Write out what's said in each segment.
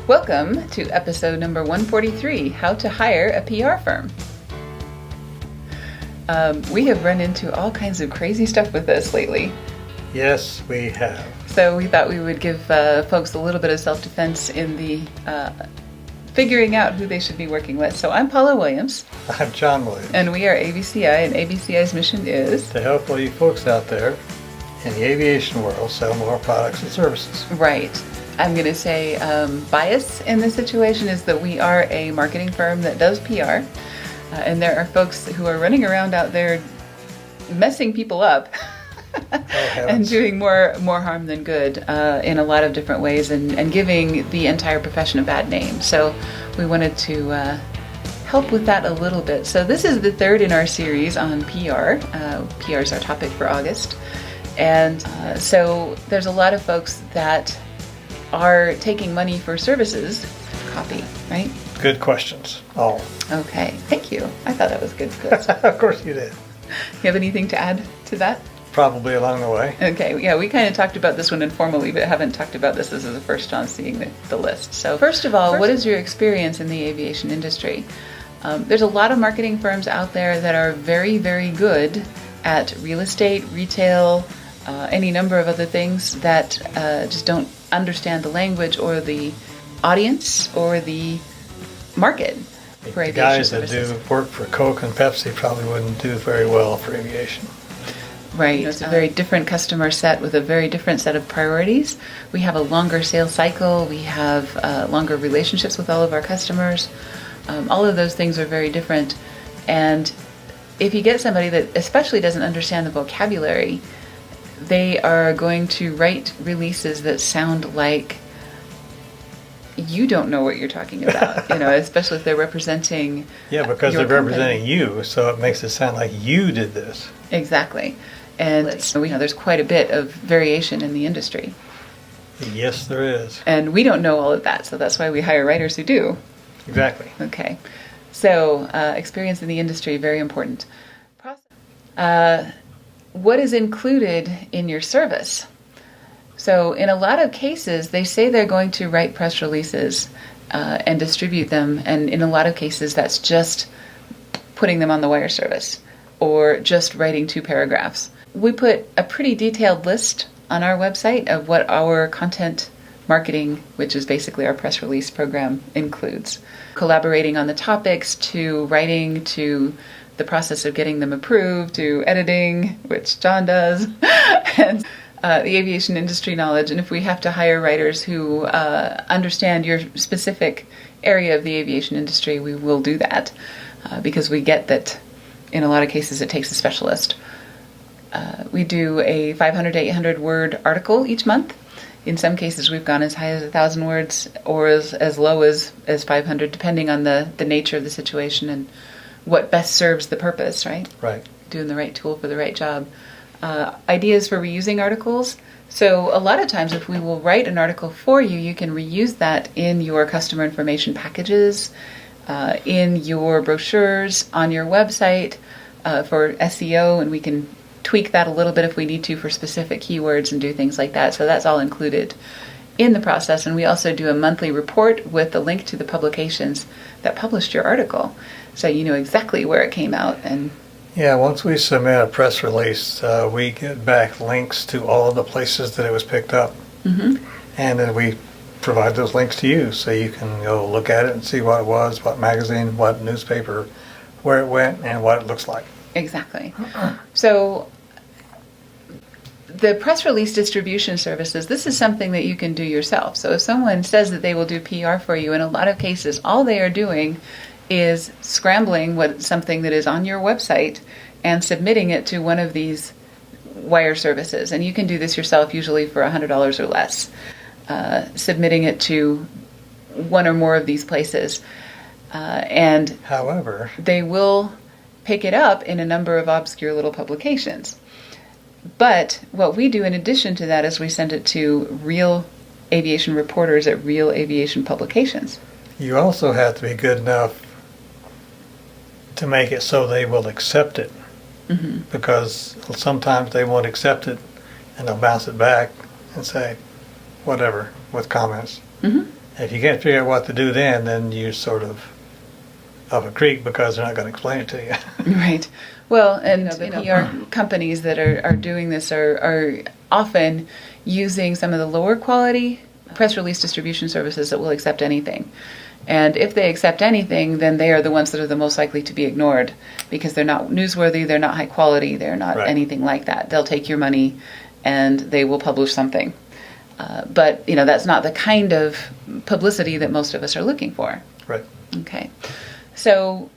Welcome to episode number 143, How to Hire a PR Firm. We have run into all kinds of crazy stuff with this lately. Yes, we have. So we thought we would give folks a little bit of self-defense in the figuring out who they should be working with. So I'm Paula Williams. I'm John Williams. And we are ABCI, and ABCI's mission is to help all you folks out there in the aviation world sell more products and services. Right. I'm going to say bias in this situation is that we are a marketing firm that does PR, and there are folks who are running around out there messing people up and doing more harm than good in a lot of different ways, and giving the entire profession a bad name. So we wanted to help with that a little bit. So this is the third in our series on PR. PR is our topic for August. And so there's a lot of folks that are taking money for services, copy, right? Good questions, all. Okay, thank you. I thought that was good. Of course you did. You have anything to add to that? Probably along the way. Okay, yeah, we kind of talked about this one informally, but haven't talked about this. This is the first time seeing the list. So first of all, what is your experience in the aviation industry? There's a lot of marketing firms out there that are very, very good at real estate, retail, any number of other things that just don't understand the language or the audience or the market for aviation guys services. that do work for Coke and Pepsi probably wouldn't do very well for aviation. Right. It's a very different customer set with a very different set of priorities. We have a longer sales cycle. We have longer relationships with all of our customers. All of those things are very different. And if you get somebody that especially doesn't understand the vocabulary, they are going to write releases that sound like you don't know what you're talking about, especially if they're representing because they're representing you, so it makes it sound like you did this. Exactly. And so we know there's quite a bit of variation in the industry. Yes, there is. And we don't know all of that, so that's why we hire writers who do. Exactly. Okay. So experience in the industry, very important. What is included in your service? So in a lot of cases, they say they're going to write press releases and distribute them. And in a lot of cases, that's just putting them on the wire service or just writing 2 paragraphs. We put a pretty detailed list on our website of what our content marketing, which is basically our press release program, includes. Collaborating on the topics, to writing, to the process of getting them approved, to editing, which John does, and the aviation industry knowledge. And if we have to hire writers who understand your specific area of the aviation industry, we will do that because we get that in a lot of cases it takes a specialist. We do a 500 to 800 word article each month. In some cases we've gone as high as 1,000 words or as low as 500, depending on the nature of the situation and what best serves the purpose, right? Right. Doing the right tool for the right job. Ideas for reusing articles. So a lot of times if we will write an article for you, you can reuse that in your customer information packages, in your brochures, on your website for SEO, and we can tweak that a little bit if we need to for specific keywords and do things like that. So that's all included in the process. And we also do a monthly report with a link to the publications that published your article. So you know exactly where it came out. And once we submit a press release, we get back links to all of the places that it was picked up. Mm-hmm. And then we provide those links to you so you can go look at it and see what it was, what magazine, what newspaper, where it went, and what it looks like. Exactly. So the press release distribution services, this is something that you can do yourself. So if someone says that they will do PR for you, in a lot of cases, all they are doing is scrambling something that is on your website and submitting it to one of these wire services. And you can do this yourself, usually for $100 or less, submitting it to one or more of these places. And however, they will pick it up in a number of obscure little publications. But what we do in addition to that is we send it to real aviation reporters at real aviation publications. You also have to be good enough to make it so they will accept it. Mm-hmm. Because sometimes they won't accept it and they'll bounce it back and say whatever with comments. Mm-hmm. If you can't figure out what to do then you're sort of up a creek because they're not going to explain it to you. Right. Well, and the PR companies that are doing this are often using some of the lower quality press release distribution services that will accept anything. And if they accept anything, then they are the ones that are the most likely to be ignored because they're not newsworthy, they're not high quality, they're not anything like that. They'll take your money and they will publish something. But, that's not the kind of publicity that most of us are looking for. Right. Okay. So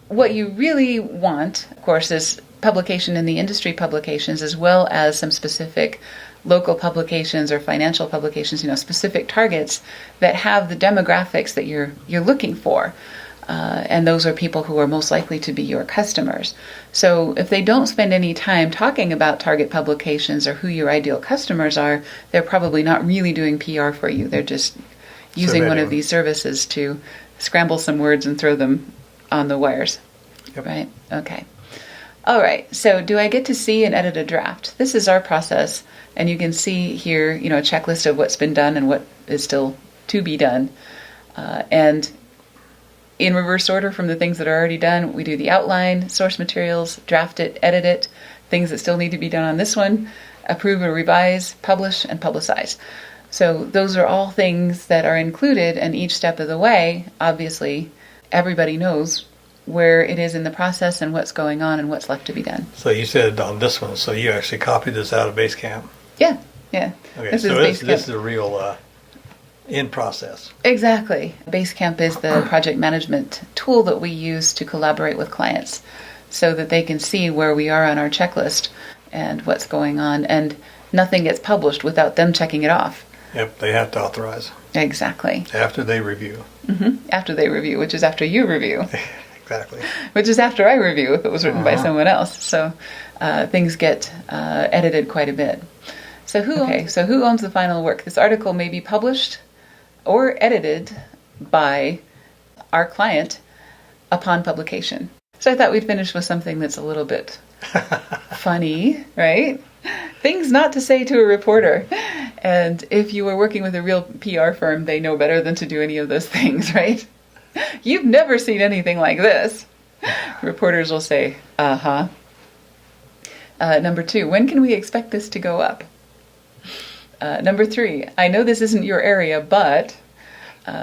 what you really want, of course, is publication in the industry publications as well as some specific local publications or financial publications, specific targets that have the demographics that you're looking for. And those are people who are most likely to be your customers. So if they don't spend any time talking about target publications or who your ideal customers are, they're probably not really doing PR for you. They're just using one of these services to scramble some words and throw them on the wires. Yep. Right? Okay. All right. So do I get to see and edit a draft? This is our process. And you can see here, a checklist of what's been done and what is still to be done. And in reverse order from the things that are already done, we do the outline, source materials, draft it, edit it, things that still need to be done on this one, approve or revise, publish, and publicize. So those are all things that are included, and each step of the way, obviously, everybody knows where it is in the process and what's going on and what's left to be done. So you said on this one, so you actually copied this out of Basecamp? Yeah. Okay, this is a real in process. Exactly. Basecamp is the project management tool that we use to collaborate with clients so that they can see where we are on our checklist and what's going on, and nothing gets published without them checking it off. Yep, they have to authorize. Exactly. After they review. Mm-hmm. After they review, which is after you review. Exactly. Which is after I review if it was written by someone else. So things get edited quite a bit. So who owns the final work? This article may be published or edited by our client upon publication. So I thought we'd finish with something that's a little bit funny, right? Things not to say to a reporter. And if you were working with a real PR firm, they know better than to do any of those things, right? You've never seen anything like this. Reporters will say, uh-huh. Number 2, when can we expect this to go up? Number 3, I know this isn't your area, but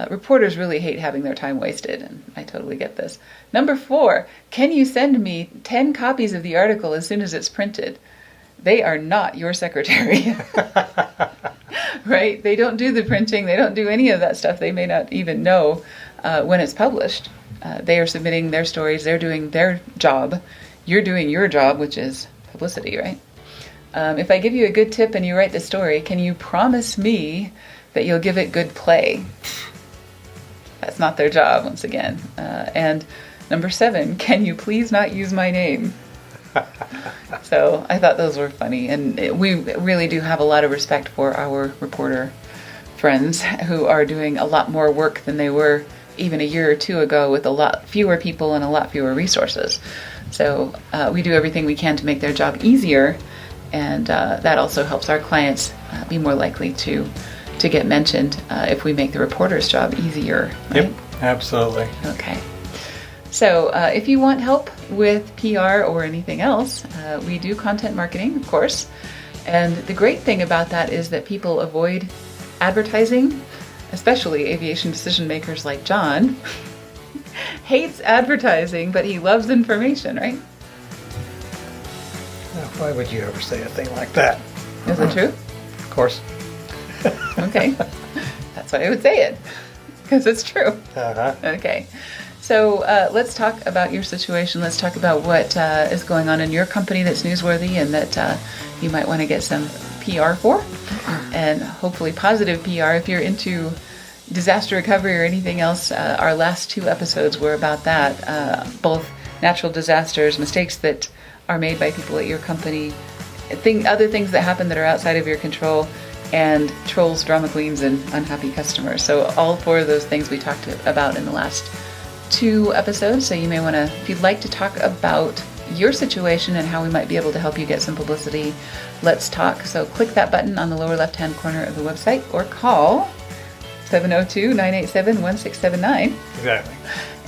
reporters really hate having their time wasted, and I totally get this. Number 4, can you send me 10 copies of the article as soon as it's printed? They are not your secretary. Right? They don't do the printing. They don't do any of that stuff. They may not even know when it's published. They are submitting their stories. They're doing their job. You're doing your job, which is publicity, right? If I give you a good tip and you write the story, can you promise me that you'll give it good play? That's not their job, once again. And number 7, can you please not use my name? So I thought those were funny, and we really do have a lot of respect for our reporter friends who are doing a lot more work than they were even a year or 2 ago with a lot fewer people and a lot fewer resources. So we do everything we can to make their job easier, and that also helps our clients be more likely to get mentioned if we make the reporter's job easier. Right? Yep, absolutely. Okay. So if you want help with PR or anything else, we do content marketing, of course. And the great thing about that is that people avoid advertising, especially aviation decision makers like John. Hates advertising, but he loves information, right? Now, why would you ever say a thing like that? Is it true? Of course. Okay. That's why I would say it, because it's true. Uh-huh. Okay. So let's talk about your situation. Let's talk about what is going on in your company that's newsworthy and that you might want to get some PR for, and hopefully positive PR. If you're into disaster recovery or anything else, our last 2 episodes were about that, both natural disasters, mistakes that are made by people at your company, other things that happen that are outside of your control, and trolls, drama queens, and unhappy customers. So all 4 of those things we talked about in the last 2 episodes. So you may want to, if you'd like to talk about your situation and how we might be able to help you get some publicity, let's talk. So click that button on the lower left-hand corner of the website or call 702-987-1679. Exactly.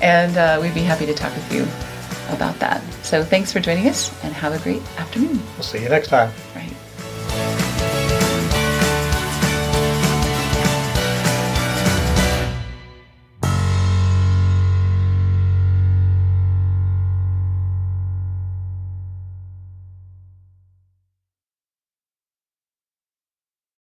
And we'd be happy to talk with you about that. So thanks for joining us, and have a great afternoon. We'll see you next time.